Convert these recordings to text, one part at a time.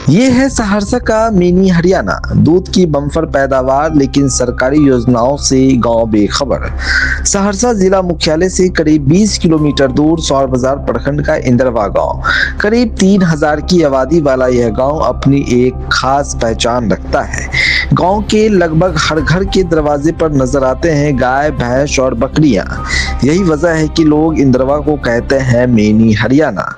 ये है सहरसा का मिनी हरियाणा। दूध की बम्पर पैदावार लेकिन सरकारी योजनाओं से गांव बेखबर। सहरसा जिला मुख्यालय से करीब 20 किलोमीटर दूर सौर बाजार प्रखंड का इंदरवा गांव। करीब 3000 की आबादी वाला यह गांव अपनी एक खास पहचान रखता है। गांव के लगभग हर घर के दरवाजे पर नजर आते हैं गाय, भैंस और बकरियां। यही वजह है कि लोग इंदरवा को कहते हैं मिनी हरियाणा।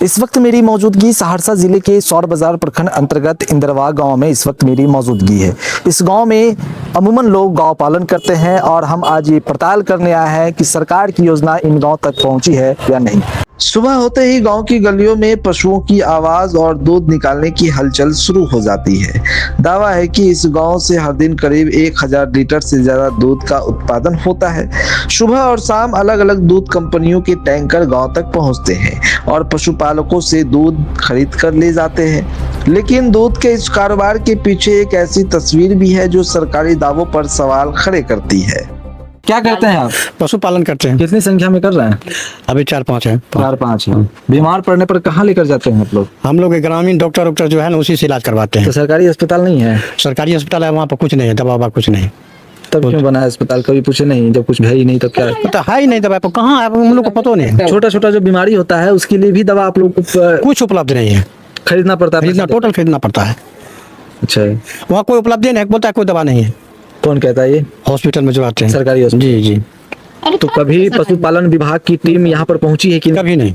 इस वक्त मेरी मौजूदगी सहरसा जिले के सौर बाजार प्रखंड अंतर्गत इंदरवा गांव में इस वक्त मेरी मौजूदगी है। इस गांव में अमूमन लोग गौ पालन करते हैं और हम आज ये पड़ताल करने आए हैं कि सरकार की योजना इन गांव तक पहुंची है या नहीं। सुबह होते ही गांव की गलियों में पशुओं की आवाज और दूध निकालने की हलचल शुरू हो जाती है। दावा है कि इस गांव से हर दिन करीब 1000 लीटर से ज्यादा दूध का उत्पादन होता है। सुबह और शाम अलग अलग दूध कंपनियों के टैंकर गांव तक पहुंचते हैं और पशुपालकों से दूध खरीद कर ले जाते हैं। लेकिन दूध के इस कारोबार के पीछे एक ऐसी तस्वीर भी है जो सरकारी दावों पर सवाल खड़े करती है। क्या करते हैं आप? पशुपालन करते हैं। कितनी संख्या में कर रहे हैं? अभी 4-5 है। 4-5 है। बीमार पड़ने पर कहाँ लेकर जाते हैं आप लोग? हम लोग ग्रामीण डॉक्टर जो है ना उसी से इलाज करवाते हैं। तो सरकारी अस्पताल नहीं है? सरकारी अस्पताल है, वहाँ पर कुछ नहीं है, दवा ववा कुछ नहीं। तब क्यों बना है अस्पताल? कभी पूछे नहीं? जब कुछ है ही नहीं तब क्या? पता है ही नहीं दवा पर कहाँ है, हम लोग को पता नहीं। छोटा छोटा जो बीमारी होता है उसके लिए भी दवा आप लोग को कुछ उपलब्ध नहीं है, खरीदना पड़ता है? टोटल खरीदना पड़ता है। अच्छा, वहाँ कोई उपलब्ध नहीं, बोलता है कोई दवा नहीं है। कौन कहता है ये? हॉस्पिटल में जो आते हैं सरकारी हॉस्पिटल। जी जी। तो कभी पशुपालन विभाग की टीम यहाँ पर पहुंची है कि कभी नहीं।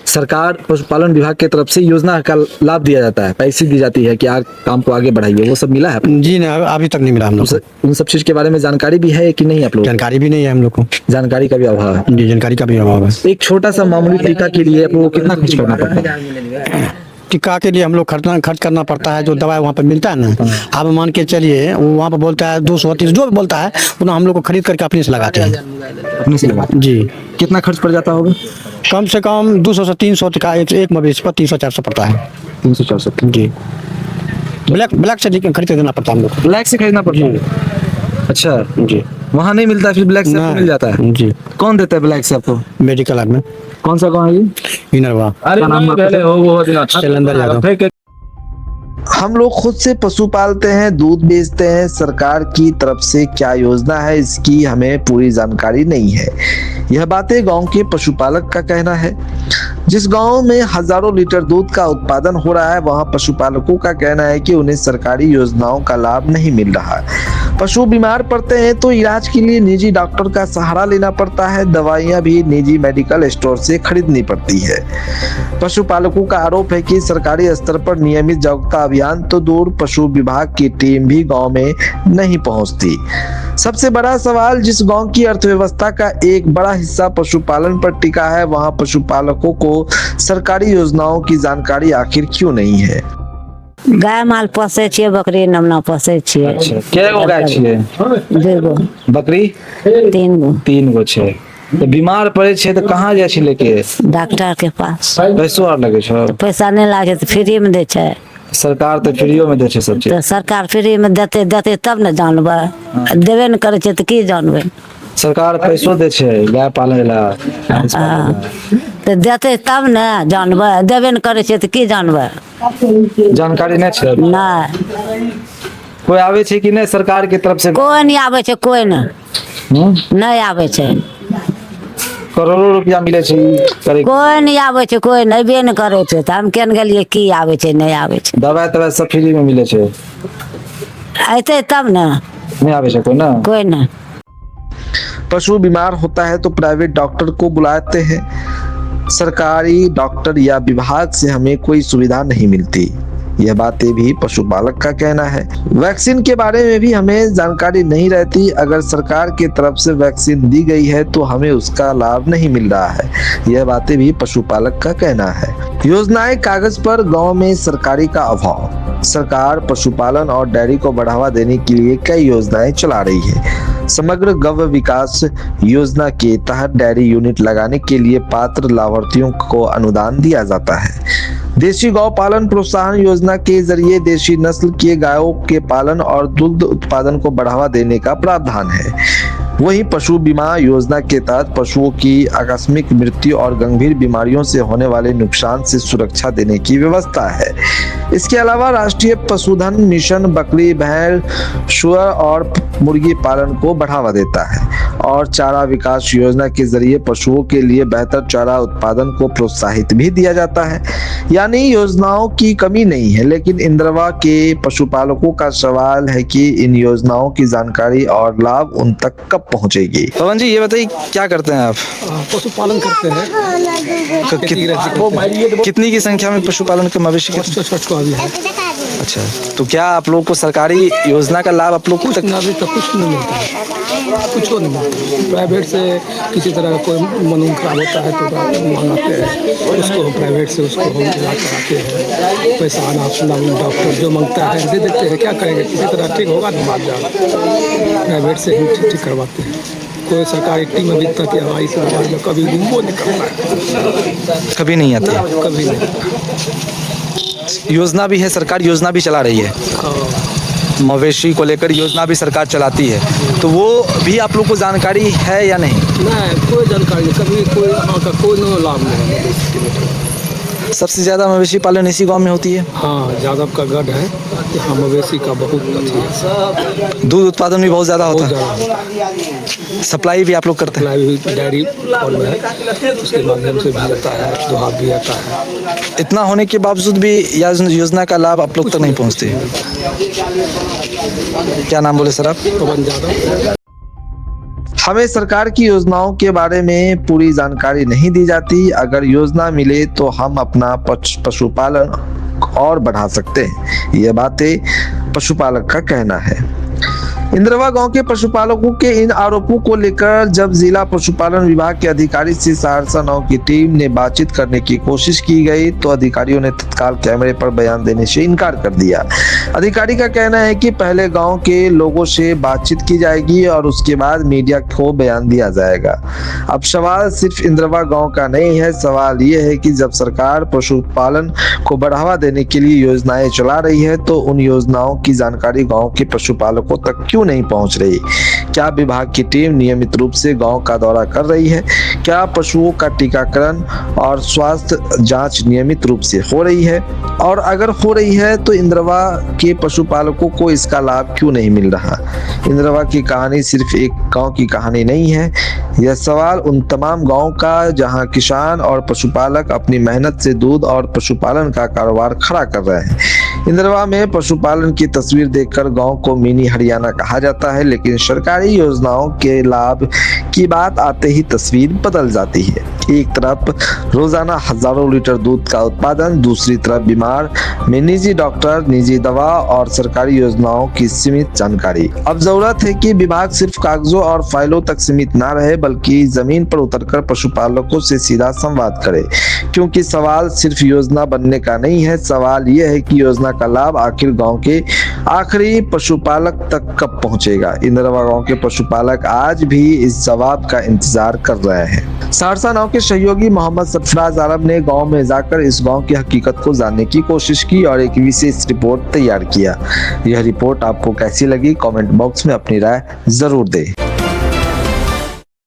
सरकार पशुपालन विभाग की तरफ से योजना का लाभ दिया जाता है, पैसे दी जाती है कि काम को आगे बढ़ाइए, वो सब मिला है? जी नहीं, अभी तक नहीं मिला हम लोग को। उन सब चीज के बारे में जानकारी भी है कि नहीं आप लोग? जानकारी भी नहीं है हम लोग को। जानकारी का भी अभाव है। जी, जानकारी का भी अभाव है। एक छोटा सा मामूली टीका के लिए आपको कितना खर्च करना पड़ता है? टीका के लिए हम लोग खर्च करना पड़ता है। जो दवा वहाँ पर मिलता है ना, आप मान के चलिए वो वहाँ पर बोलता है 230, जो भी बोलता है उतना हम लोग को खरीद करके अपने से लगाते हैं। अपने से लगाते? जी। कितना खर्च पड़ जाता होगा? कम से कम 200 से 300 का एक मवेशी पर 300-400 पड़ता है। 300-400? जी। ब्लैक से खरीद देना पड़ता है हम लोग को। ब्लैक से खरीदना पड़ता है? अच्छा जी। वहाँ नहीं मिलता, फिर ब्लैक से आपको मिल जाता है? जी। कौन देता है ब्लैक से आपको? मेडिकल में। कौन सा गाँव है ये? इंदरवा। हम लोग खुद से पशु पालते हैं, दूध बेचते हैं। सरकार की तरफ से क्या योजना है इसकी हमें पूरी जानकारी नहीं है। यह बातें गांव के पशुपालक का कहना है। जिस गांव में हजारों लीटर दूध का उत्पादन हो रहा है वहां पशुपालकों का कहना है कि उन्हें सरकारी योजनाओं का लाभ नहीं मिल रहा है। पशु बीमार पड़ते हैं तो इलाज के लिए निजी डॉक्टर का सहारा लेना पड़ता है। दवाइयां भी निजी मेडिकल स्टोर से खरीदनी पड़ती है। पशुपालकों का आरोप है कि सरकारी स्तर पर नियमित जागरूकता अभियान तो दूर, पशु विभाग की टीम भी गांव में नहीं पहुंचती। सबसे बड़ा सवाल, जिस गांव की अर्थव्यवस्था का एक बड़ा हिस्सा पशुपालन पर टिका है वहां पशुपालकों को सरकारी योजनाओं की जानकारी आखिर क्यों नहीं है? गाय माल पोसे छिए, बकरी नमना पोसे छिए। अच्छा, केगो गाय छिए? 2 बकरी? 3 गो छै। तो बीमार पड़े छे तो कहाँ जाय छी लेके? डॉक्टर के पास। पैसो आर लगे छो? पैसा नहीं लागे तो फ्री में दे छे। सरकार तो फ्रीओ में दे छे सब चीज। तो सरकार फ्री में देते तब न जानबे, देबे न करे छे तो की जानबे? सरकार पैसो दे छे गाय पाले ला। तो देते तब न जानबे, देबे न करे छे तो की जानबे? जानकारी नहीं छे? नहीं। कोई आवे छे कि नहीं सरकार की तरफ से? कोई नहीं आवे छे, कोई नहीं आवे छे। करोड़ों रुपया मिले छे करे? कोई नहीं आवे छे, कोई नहीं बे न करे छे। तो हम केन गेलिए की आवे छे नहीं आवे छे? दवाई सब फ्री में मिले छे? आते तब न। नहीं आवे छे कोई ना। पशु बीमार होता है तो प्राइवेट डॉक्टर को बुलाते हैं। सरकारी डॉक्टर या विभाग से हमें कोई सुविधा नहीं मिलती। यह बातें भी पशुपालक का कहना है। वैक्सीन के बारे में भी हमें जानकारी नहीं रहती। अगर सरकार की तरफ से वैक्सीन दी गई है तो हमें उसका लाभ नहीं मिल रहा है। यह बातें भी पशुपालक का कहना है। योजनाएं कागज पर, गांव में सरकारी का अभाव। सरकार पशुपालन और डेयरी को बढ़ावा देने के लिए कई योजनाएं चला रही है। समग्र गौ विकास योजना के तहत डेयरी यूनिट लगाने के लिए पात्र लाभार्थियों को अनुदान दिया जाता है। देशी गौ पालन प्रोत्साहन योजना के जरिए देशी नस्ल के गायों के पालन और दुग्ध उत्पादन को बढ़ावा देने का प्रावधान है। वहीं पशु बीमा योजना के तहत पशुओं की आकस्मिक मृत्यु और गंभीर बीमारियों से होने वाले नुकसान से सुरक्षा देने की व्यवस्था है। इसके अलावा राष्ट्रीय पशुधन मिशन बकरी, भेड़, सुअर और मुर्गी पालन को बढ़ावा देता है और चारा विकास योजना के जरिए पशुओं के लिए बेहतर चारा उत्पादन को प्रोत्साहित भी दिया जाता है। यानी योजनाओं की कमी नहीं है, लेकिन इंद्रवा के पशुपालकों का सवाल है कि इन योजनाओं की जानकारी और लाभ उन तक कब पहुंचेगी। पवन जी, ये बताइए क्या करते हैं आप? पशुपालन करते हैं। कितनी की संख्या में पशुपालन के मवेशी के? अच्छा, तो क्या आप लोग को सरकारी योजना का लाभ आप लोग को तक? अभी तक कुछ नहीं मिलता है, कुछ नहीं मिलता। प्राइवेट से किसी तरह का कोई मन खराब होता है तो मंगाते हैं, उसको हम प्राइवेट से उसको हम इलाज कराते हैं। पैसा आना सुना डॉक्टर जो मांगता है दे देते हैं, क्या करेंगे, किसी तरह ठीक होगा तो बात जाओ, प्राइवेट से ही ठीक करवाते हैं। कोई सरकारी टीम अभी तक हमारी समाज में कभी वो नहीं करता है, कभी नहीं आते? कभी नहीं। योजना भी है, सरकार योजना भी चला रही है, मवेशी को लेकर योजना भी सरकार चलाती है, तो वो भी आप लोग को जानकारी है या नहीं? नहीं, कोई जानकारी नहीं, कभी कोई वहाँ का कोई लाभ नहीं है। सबसे ज़्यादा मवेशी पालन इसी गांव में होती है? हाँ, यादव का गढ़ है, यहाँ मवेशी का बहुत अथी है, दूध उत्पादन भी बहुत ज़्यादा होता बहुत है। ज़्यादा। सप्लाई भी आप लोग करते हैं? सप्लाई डायरी फॉर्म है, उसके माध्यम से भी आता है, दुहाब भी आता है। इतना होने के बावजूद भी योजना का लाभ आप लोग तक नहीं पहुंचते? क्या नाम बोले सर आप? पवन यादव। हमें सरकार की योजनाओं के बारे में पूरी जानकारी नहीं दी जाती। अगर योजना मिले तो हम अपना पशुपालन और बढ़ा सकते हैं। ये बातें पशुपालक का कहना है। इंद्रवा गांव के पशुपालकों के इन आरोपों को लेकर जब जिला पशुपालन विभाग के अधिकारी से सहरसा 9 की टीम ने बातचीत करने की कोशिश की गई तो अधिकारियों ने तत्काल कैमरे पर बयान देने से इनकार कर दिया। अधिकारी का कहना है कि पहले गांव के लोगों से बातचीत की जाएगी और उसके बाद मीडिया को बयान दिया जाएगा। अब सवाल सिर्फ इंद्रवा गांव का नहीं है, सवाल ये है कि जब सरकार पशुपालन को बढ़ावा देने के लिए योजनाएं चला रही है तो उन योजनाओं की जानकारी गाँव के पशुपालकों तक क्यों नहीं पहुंच रही? क्या विभाग की टीम नियमित रूप से गांव का दौरा कर रही है? क्या पशुओं का टीकाकरण और स्वास्थ्य जांच नियमित रूप से हो रही है? और अगर हो रही है तो इंद्रवा के पशुपालकों को इसका लाभ क्यों नहीं मिल रहा? इंद्रवा की कहानी सिर्फ एक गांव की कहानी नहीं है, यह सवाल उन तमाम गांव का जहां किसान और पशुपालक अपनी मेहनत से दूध और पशुपालन का कारोबार खड़ा कर रहे हैं। इंद्रवा में पशुपालन की तस्वीर देखकर गांव को मिनी हरियाणा कहा जाता है, लेकिन सरकारी योजनाओं के लाभ की बात आते ही तस्वीर बदल जाती है। एक तरफ रोजाना हजारों लीटर दूध का उत्पादन, दूसरी तरफ बीमार में निजी डॉक्टर, निजी दवा और सरकारी योजनाओं की सीमित जानकारी। अब जरूरत है कि विभाग सिर्फ कागजों और फाइलों तक सीमित ना रहे, बल्कि जमीन पर उतरकर पशुपालकों से सीधा संवाद करे, क्योंकि सवाल सिर्फ योजना बनने का नहीं है, सवाल यह है कि योजना का लाभ आखिर गांव के आखिरी पशुपालक तक कब पहुंचेगा। इंद्रवा गांव के पशुपालक आज भी इस जवाब का इंतजार कर रहे हैं। सहरसा 9 के सहयोगी मोहम्मद सरफराज आलम ने गांव में जाकर इस गांव की हकीकत को जानने की कोशिश की और एक विशेष रिपोर्ट तैयार किया। यह रिपोर्ट आपको कैसी लगी? कमेंट बॉक्स में अपनी राय जरूर दें।